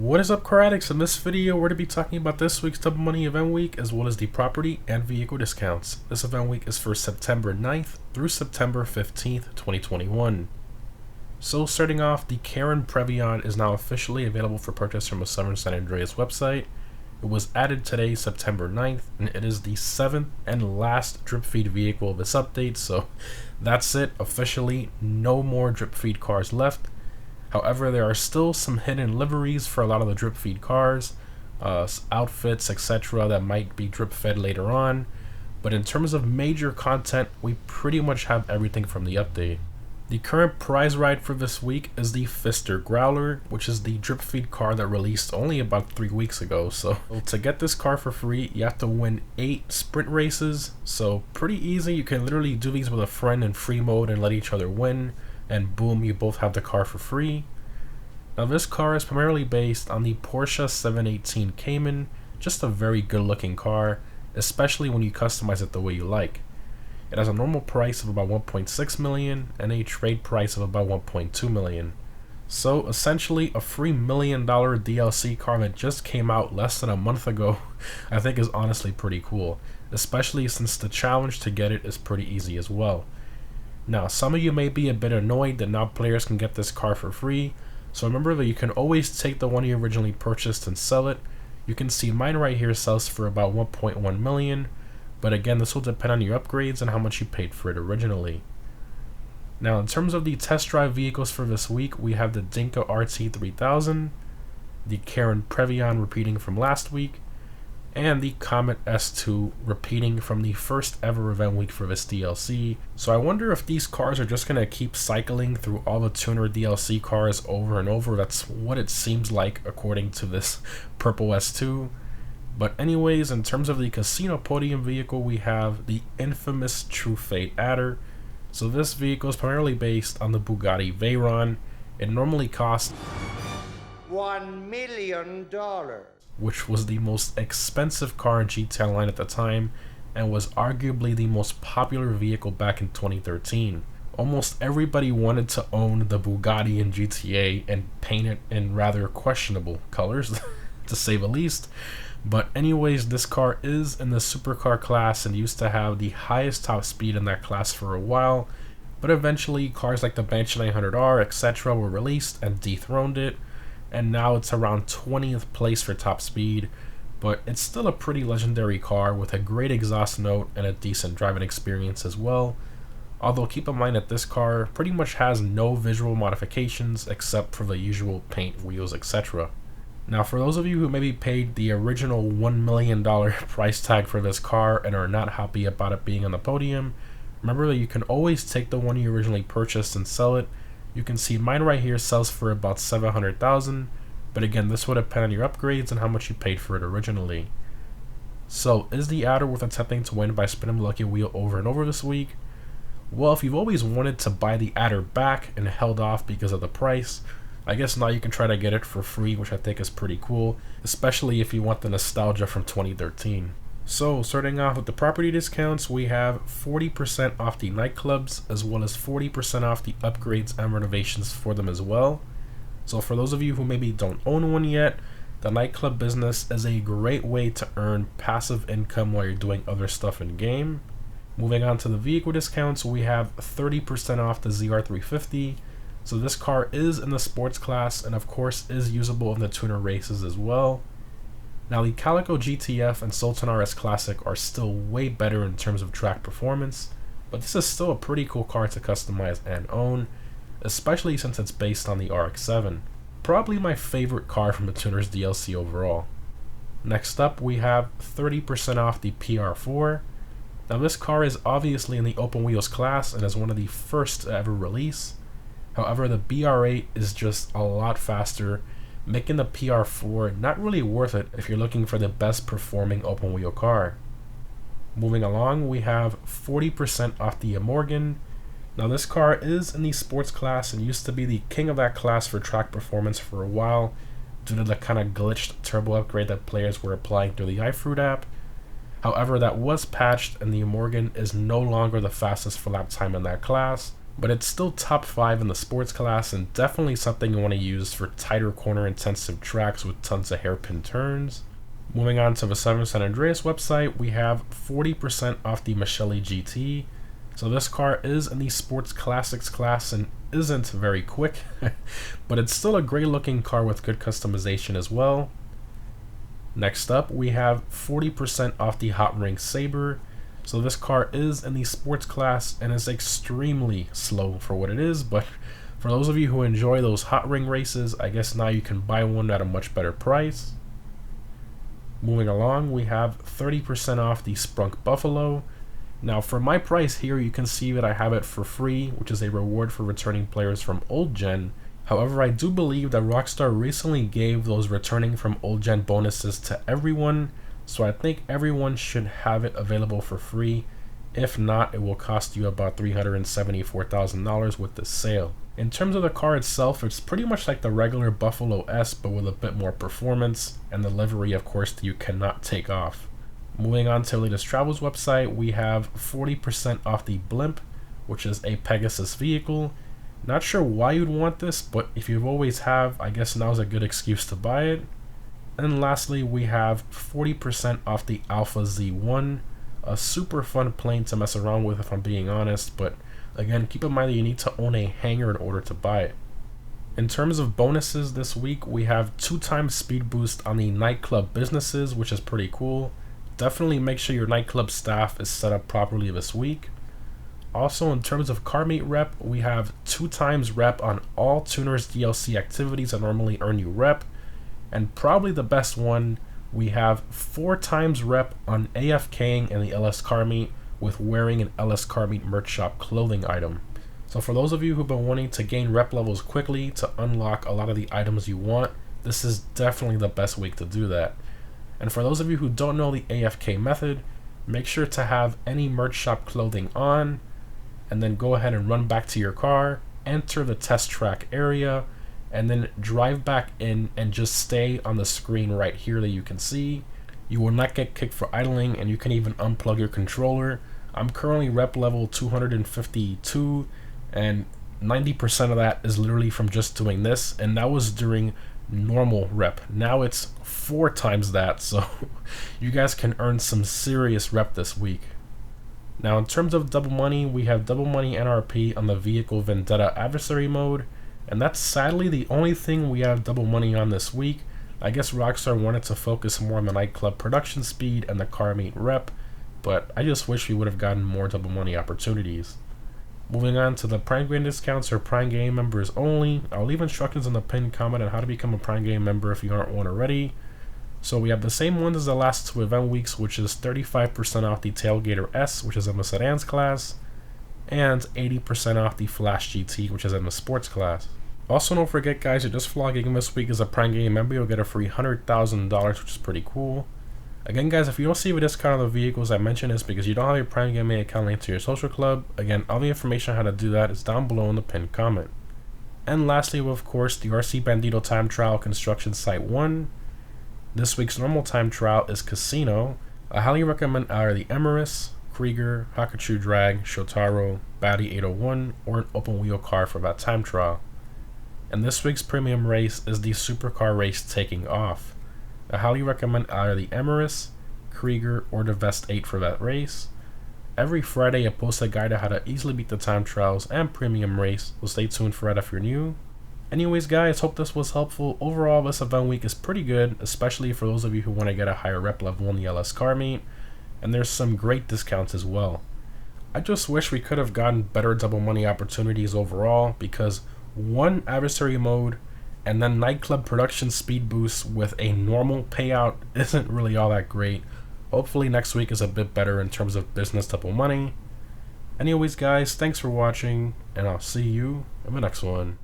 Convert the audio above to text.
What is up, car addicts? In this video, we're going to be talking about this week's Double Money Event Week, as well as the property and vehicle discounts. This event week is for September 9th through September 15th, 2021. So starting off, the Karen Previon is now officially available for purchase from a Southern San Andreas website. It was added today, September 9th, and it is the 7th and last drip feed vehicle of this update, so that's it. Officially, no more drip feed cars left. However, there are still some hidden liveries for a lot of the drip feed cars, outfits, etc. that might be drip fed later on. But in terms of major content, we pretty much have everything from the update. The current prize ride for this week is the Fister Growler, which is the drip feed car that released only about 3 weeks ago. So to get this car for free, you have to win 8 sprint races. So pretty easy. You can literally do these with a friend in free mode and let each other win. And boom, you both have the car for free. Now this car is primarily based on the Porsche 718 Cayman, just a very good looking car, especially when you customize it the way you like. It has a normal price of about 1.6 million and a trade price of about 1.2 million. So essentially a free $1 million DLC car that just came out less than a month ago, I think is honestly pretty cool, especially since the challenge to get it is pretty easy as well. Now, some of you may be a bit annoyed that now players can get this car for free, so remember that you can always take the one you originally purchased and sell it. You can see mine right here sells for about 1.1 million, but again, this will depend on your upgrades and how much you paid for it originally. Now, in terms of the test drive vehicles for this week, we have the Dinka RT3000, the Karen Previon repeating from last week, and the Comet S2 repeating from the first ever event week for this DLC. So I wonder if these cars are just going to keep cycling through all the tuner DLC cars over and over. That's what it seems like according to this purple S2. But anyways, in terms of the casino podium vehicle, we have the infamous True Fate Adder. So this vehicle is primarily based on the Bugatti Veyron. It normally costs $1 million, which was the most expensive car in GTA Online at the time and was arguably the most popular vehicle back in 2013. Almost everybody wanted to own the Bugatti in GTA and paint it in rather questionable colors, to say the least. But anyways, this car is in the supercar class and used to have the highest top speed in that class for a while, but eventually cars like the Banshee 900R, etc. were released and dethroned it, and now it's around 20th place for top speed, but it's still a pretty legendary car with a great exhaust note and a decent driving experience as well. Although keep in mind that this car pretty much has no visual modifications except for the usual paint, wheels, etc. Now for those of you who maybe paid the original $1 million price tag for this car and are not happy about it being on the podium, remember that you can always take the one you originally purchased and sell it. You can see mine right here sells for about $700,000, but again, this would depend on your upgrades and how much you paid for it originally. So, is the adder worth attempting to win by spinning the lucky wheel over and over this week? Well, if you've always wanted to buy the adder back and held off because of the price, I guess now you can try to get it for free, which I think is pretty cool, especially if you want the nostalgia from 2013. So, starting off with the property discounts, we have 40% off the nightclubs, as well as 40% off the upgrades and renovations for them as well. So for those of you who maybe don't own one yet, the nightclub business is a great way to earn passive income while you're doing other stuff in game. Moving on to the vehicle discounts, we have 30% off the ZR350. So this car is in the sports class and of course is usable in the tuner races as well. Now the Calico GTF and Sultan RS Classic are still way better in terms of track performance, but this is still a pretty cool car to customize and own, especially since it's based on the RX-7. Probably my favorite car from the Tuners DLC overall. Next up, we have 30% off the PR4. Now this car is obviously in the open wheels class and is one of the first to ever release. However, the BR8 is just a lot faster, making the PR4 not really worth it if you're looking for the best performing open wheel car. Moving along, we have 40% off the Morgan. Now this car is in the sports class and used to be the king of that class for track performance for a while due to the kind of glitched turbo upgrade that players were applying through the iFruit app. However, that was patched and the Morgan is no longer the fastest for lap time in that class. but it's still top 5 in the sports class and definitely something you want to use for tighter corner intensive tracks with tons of hairpin turns. Moving on to the Southern San Andreas website, we have 40% off the Michele GT. So this car is in the sports classics class and isn't very quick, but it's still a great looking car with good customization as well. Next up, we have 40% off the Hot Ring Sabre. So this car is in the sports class and is extremely slow for what it is, but for those of you who enjoy those hot ring races, I guess now you can buy one at a much better price. Moving along, we have 30% off the Sprunk Buffalo. Now for my price here, you can see that I have it for free, which is a reward for returning players from old gen. However, I do believe that Rockstar recently gave those returning from old gen bonuses to everyone, so I think everyone should have it available for free. If not, it will cost you about $374,000 with this sale. In terms of the car itself, it's pretty much like the regular Buffalo S, but with a bit more performance, and the livery, of course, that you cannot take off. Moving on to the latest travels website, we have 40% off the Blimp, which is a Pegasus vehicle. Not sure why you'd want this, but if you've always have, I guess now's a good excuse to buy it. And lastly, we have 40% off the Alpha Z1, a super fun plane to mess around with if I'm being honest, but again, keep in mind that you need to own a hangar in order to buy it. In terms of bonuses this week, we have 2x speed boost on the nightclub businesses, which is pretty cool. Definitely make sure your nightclub staff is set up properly this week. Also, in terms of car meet rep, we have 2x rep on all tuners DLC activities that normally earn you rep. And probably the best one, we have 4x rep on AFKing in the LS car meet with wearing an LS car meet merch shop clothing item. So for those of you who've been wanting to gain rep levels quickly to unlock a lot of the items you want, this is definitely the best week to do that. And for those of you who don't know the Afk method, make sure to have any merch shop clothing on, and then go ahead and run back to your car, enter the test track area, and then drive back in and just stay on the screen right here that you can see. You will not get kicked for idling, and you can even unplug your controller. I'm currently rep level 252, and 90% of that is literally from just doing this, and that was during normal rep. Now it's 4x that, so you guys can earn some serious rep this week. Now in terms of double money, we have double money NRP on the Vehicle Vendetta adversary mode, and that's sadly the only thing we have double money on this week. I guess Rockstar wanted to focus more on the nightclub production speed and the car meet rep, but I just wish we would have gotten more double money opportunities. Moving on to the Prime Game discounts or Prime Game members only, I'll leave instructions in the pinned comment on how to become a Prime Game member if you aren't one already. So we have the same ones as the last 2 event weeks, which is 35% off the Tailgater S, which is in the Sedans class, and 80% off the Flash GT, which is in the Sports class. Also, don't forget guys, you're just vlogging this week as a Prime Game member, you'll get a free $100,000, which is pretty cool. Again guys, if you don't see a discount on the vehicles I mentioned, it's because you don't have a Prime Gaming account linked to your social club. Again, all the information on how to do that is down below in the pinned comment. And lastly, of course, the RC Bandito Time Trial Construction Site 1. This week's normal time trial is Casino. I highly recommend either the Emerus, Krieger, Hakachu Drag, Shotaro, Batty 801, or an open wheel car for that time trial. And this week's premium race is the Supercar race Taking Off. I highly recommend either the Emerus, Krieger, or the Vest 8 for that race. Every Friday I post a guide on how to easily beat the time trials and premium race, so stay tuned for that if you're new. Anyways guys, hope this was helpful. Overall, this event week is pretty good, especially for those of you who want to get a higher rep level in the LS car meet, and there's some great discounts as well. I just wish we could have gotten better double money opportunities overall, because one adversary mode and then nightclub production speed boost with a normal payout isn't really all that great. Hopefully next week is a bit better in terms of business double money. Anyways guys, thanks for watching, and I'll see you in the next one.